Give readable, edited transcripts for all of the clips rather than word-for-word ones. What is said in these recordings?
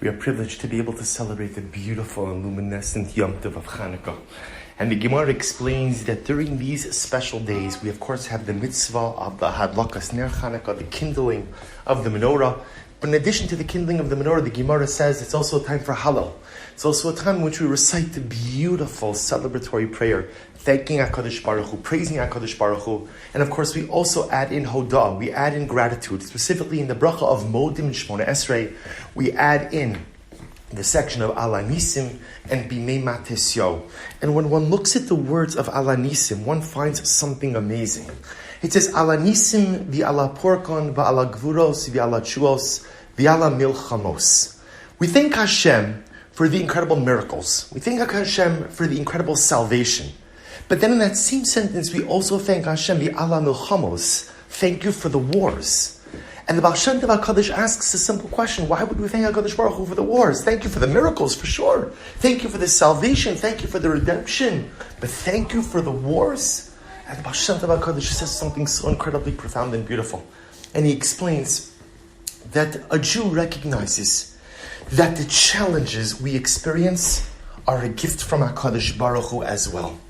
We are privileged to be able to celebrate the beautiful and luminescent Yom Tov of Chanukah. And the Gemara explains that during these special days, we of course have the mitzvah of the Hadlakas Ner Chanukah, the kindling of the menorah. But in addition to the kindling of the menorah, the Gemara says it's also a time for Hallel. It's also a time in which we recite the beautiful celebratory prayer, thanking HaKadosh Baruch Hu, praising HaKadosh Baruch Hu. And of course, we also add in Hodah, we add in gratitude. Specifically in the bracha of Modim Shmona Esrei, we add in the section of Ala Nisim and Bimei Matesyo. And when one looks at the words of Ala Nisim, one finds something amazing. It says, Ala Nisim v'ala porkon v'ala gvuros v'ala chuos v'ala milchamos. We thank Hashem for the incredible miracles. We thank Hashem for the incredible salvation. But then in that same sentence, we also thank Hashem v'ala milchamos. Thank you for the wars. And the Baal Shem Tov HaKadosh asks a simple question. Why would we thank HaKadosh Baruch Hu for the wars? Thank you for the miracles, for sure. Thank you for the salvation. Thank you for the redemption. But thank you for the wars? And the Baal Shem Tov HaKadosh says something so incredibly profound and beautiful. And he explains that a Jew recognizes that the challenges we experience are a gift from HaKadosh Baruch Hu as well.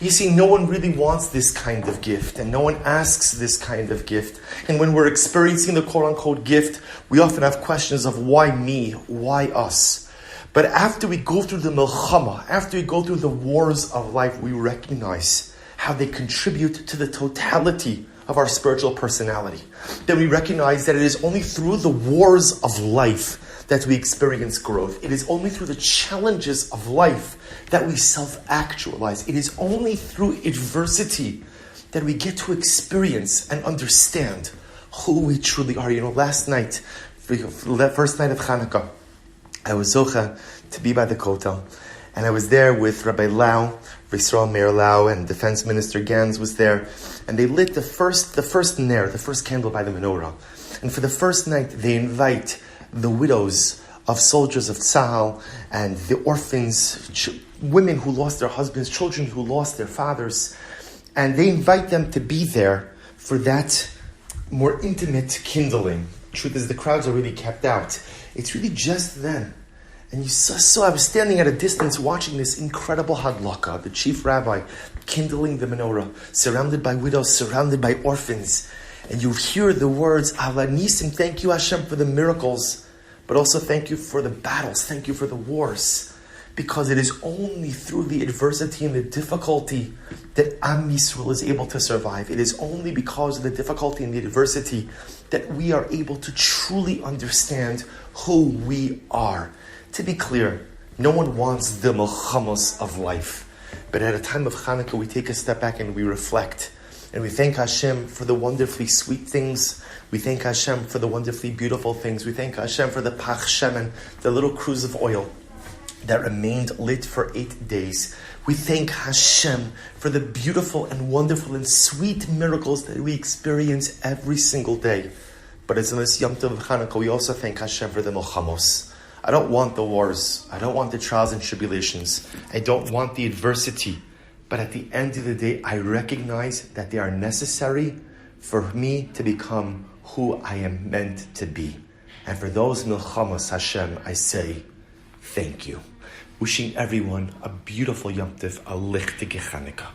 You see, no one really wants this kind of gift, and no one asks this kind of gift. And when we're experiencing the quote-unquote gift, we often have questions of why me, why us? But after we go through the milchama, after we go through the wars of life, we recognize how they contribute to the totality of our spiritual personality. Then we recognize that it is only through the wars of life that we experience growth. It is only through the challenges of life that we self-actualize. It is only through adversity that we get to experience and understand who we truly are. You know, last night, the first night of Chanukah, I was zocha to be by the Kotel, and I was there with Rabbi Lau, Yisrael Meir Lau, and Defense Minister Gans was there, and they lit the first ner, the first candle by the menorah. And for the first night, they invite the widows of soldiers of Tzahal and the orphans, women who lost their husbands, children who lost their fathers, and they invite them to be there for that more intimate kindling. Truth is, the crowds are really kept out. It's really just them. And you saw I was standing at a distance watching this incredible hadlaka, the chief rabbi kindling the menorah, surrounded by widows, surrounded by orphans. And you hear the words, Ala Nisim, thank you Hashem for the miracles, but also thank you for the battles, thank you for the wars. Because it is only through the adversity and the difficulty that Am Yisrael is able to survive. It is only because of the difficulty and the adversity that we are able to truly understand who we are. To be clear, no one wants the milchamos of life. But at a time of Chanukah, we take a step back and we reflect. And we thank Hashem for the wonderfully sweet things. We thank Hashem for the wonderfully beautiful things. We thank Hashem for the pach shemen, the little cruse of oil that remained lit for 8 days. We thank Hashem for the beautiful and wonderful and sweet miracles that we experience every single day. But as in this Yom Tov of Chanukah, we also thank Hashem for the milchamos. I don't want the wars. I don't want the trials and tribulations. I don't want the adversity. But at the end of the day, I recognize that they are necessary for me to become who I am meant to be. And for those milchamos, Hashem, I say, thank you. Wishing everyone a beautiful Yom Tov, a lichtige Chanukah.